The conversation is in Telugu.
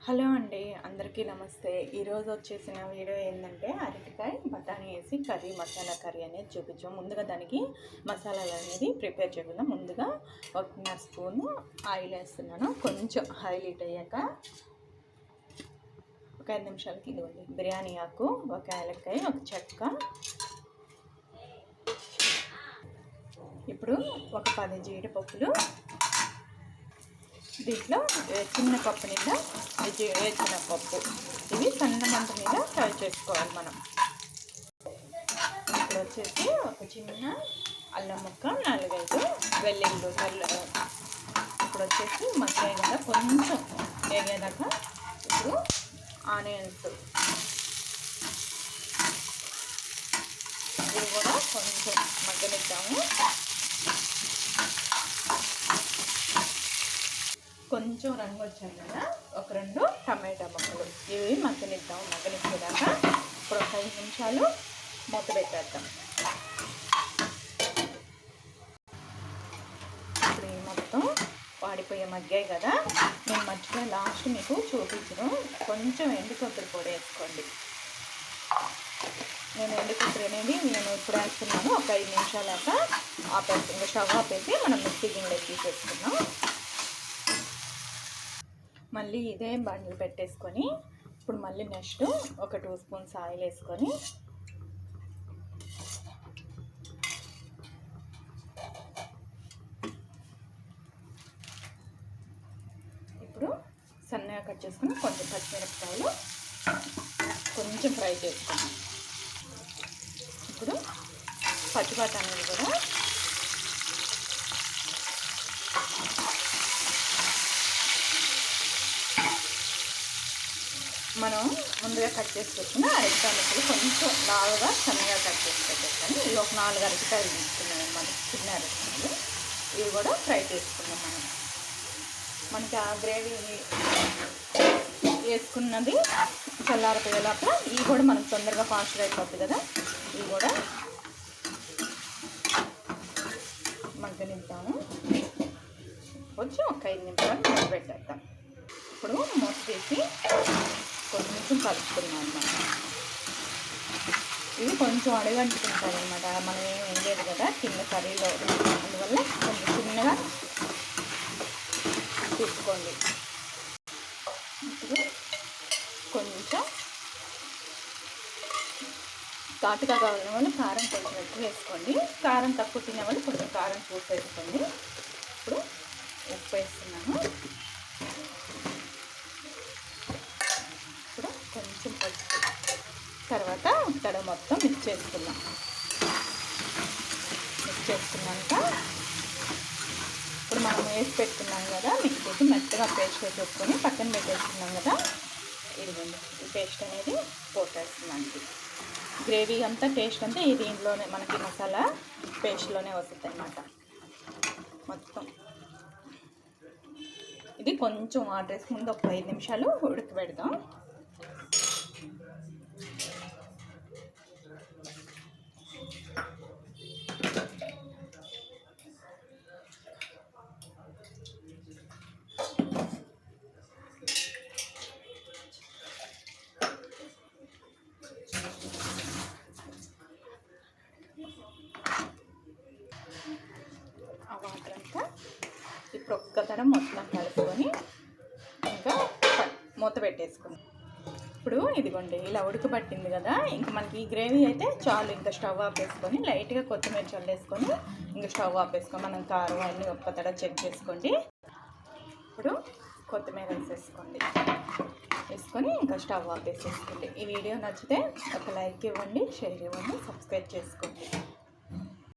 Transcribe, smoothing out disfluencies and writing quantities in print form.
హలో అండి, అందరికీ నమస్తే. ఈరోజు వచ్చేసిన వీడియో ఏంటంటే అరటికాయ బఠానీ వేసి కర్రీ, మసాలా కర్రీ అనేది చూపించాం. ముందుగా దానికి మసాలాలు అనేది ప్రిపేర్ చేసుకుందాం. ముందుగా 1.5 స్పూను ఆయిల్ వేస్తున్నాను. కొంచెం హైలైట్ అయ్యాక ఒక 5 నిమిషాలకి ఇదిగోండి బిర్యానీ ఆకు, ఒక యాలక్కాయ, ఒక చెక్క, ఇప్పుడు ఒక 10 జీడిపప్పులు, దీంట్లో చిన్న కప్పు నిండా వేసిన పప్పు, ఇవి సన్న మంట మీద ఫ్రై చేసుకోవాలి మనం. ఇప్పుడు వచ్చేసి ఒక చిన్న అల్లం ముక్క, 4-5 వెల్లుల్లి. ఇప్పుడు వచ్చేసి మసాలా కదా కొంచెం వేగేదాకా ఇప్పుడు ఆనియన్స్ ఇవి కూడా కొంచెం మగ్గనిద్దాము. కొంచెం రంగు వచ్చాయి కదా, ఒక 2 టమాటా ముక్కలు ఇవి మగ్గనిద్దాం. మగ్గనిచ్చేదాకా ఇప్పుడు ఒక 5 నిమిషాలు మూత పెట్టేద్దాం. ఇప్పుడు ఈ మొత్తం వాడిపోయే మగ్గాయి కదా, నేను మధ్యలో లాస్ట్ మీకు చూపించడం కొంచెం ఎండు కొబ్బరి పొడి వేసుకోండి. నేను ఎండు కొబ్బరి అనేది ఇప్పుడు వేస్తున్నాను. ఒక 5 నిమిషాలాక ఆపేసి ఇంకా స్టవ్ ఆపేసి మనం మిక్సీ గిన్నెలో తీసేసుకున్నాం. మళ్ళీ ఇదే బండ్లు పెట్టేసుకొని ఇప్పుడు మళ్ళీ నెక్స్ట్ ఒక 2 స్పూన్స్ ఆయిల్ వేసుకొని ఇప్పుడు సన్నగా కట్ చేసుకుని కొంచెం పచ్చిమిరపకాయలు కొంచెం ఫ్రై చేసుకున్నాం. ఇప్పుడు పచ్చిబఠానీలు కూడా మనం ముందుగా కట్ చేసి పెట్టిన అరటికాయ ముక్కలు కొంచెం లావుగా సన్నగా కట్ చేసి పెట్టేస్తాను. ఇవి ఒక 4 అరటికాయలు తీసుకున్నాము మనం, చిన్న అరటికాయలు. ఇవి కూడా ఫ్రై చేసుకున్నాం. మనకి ఆ గ్రేవీ వేసుకున్నది చల్లారిపోయే లోపల ఇవి కూడా మనకు తొందరగా ఫాస్ట్గా అయిపోతుంది కదా, ఇవి కూడా మగ్గనిద్దాము. కొంచెం ఒక 5 నిమిషాలు మూత పెట్టేద్దాం. ఇప్పుడు మూత తీసి కొంచెం కలుపుకున్నాం అన్నమాట. ఇవి కొంచెం అడగంటుకుంటారు అన్నమాట, మనం ఏం వేయలేదు కదా కింద కర్రీలో, అందువల్ల కొంచెం చిన్నగా తీసుకోండి. ఇప్పుడు కొంచెం ఘాటుగా కావాలని వాళ్ళు కారం కొంచెం ఎక్కువ వేసుకోండి, కారం తక్కువ తినేవాళ్ళు కొంచెం కారం చూసి వేసుకోండి. ఇప్పుడు ఉప్పు వేస్తున్నాను. కొంచెం పసుపు, తర్వాత ఇక్కడ మొత్తం మిక్స్ చేసుకున్నాం. మిక్స్ చేసుకున్నాక ఇప్పుడు మనం వేసి పెట్టుకున్నాం కదా, మిక్సీకి మెత్తగా పేస్ట్ వేసేసుకొని పక్కన పెట్టేసుకున్నాం కదా, ఇదిగోండి ఈ పేస్ట్ అనేది పోసేస్తున్నాను. గ్రేవీ అంతా టేస్ట్ అంతా ఈ దీంట్లోనే మనకి మసాలా పేస్ట్లోనే వస్తుంది అన్నమాట మొత్తం. ఇది కొంచెం వాటర్ వేసి ముందు ఒక 5 నిమిషాలు ఉడకబెడదాం. ఆ వాటర్ అంతా ఇప్పుడు ఒక్కతరం మొత్తం కలుపుకొని ఇంకా మూత పెట్టేసుకుందాం. ఇప్పుడు ఇదిగోండి ఇలా ఉడకబట్టింది కదా, ఇంకా మనకి ఈ గ్రేవీ అయితే చాలు. ఇంకా స్టవ్ ఆపేసుకొని లైట్గా కొత్తిమీర చల్లేసుకొని ఇంకా స్టవ్ ఆపేసుకొని మనం కారం అన్నీ ఒక్కతడ చెక్ చేసుకోండి. ఇప్పుడు కొత్తిమీర వేసేసుకోండి, వేసుకొని ఇంకా స్టవ్ ఆపేసేసుకోండి. ఈ వీడియో నచ్చితే ఒక లైక్ ఇవ్వండి, షేర్ ఇవ్వండి, సబ్స్క్రైబ్ చేసుకోండి.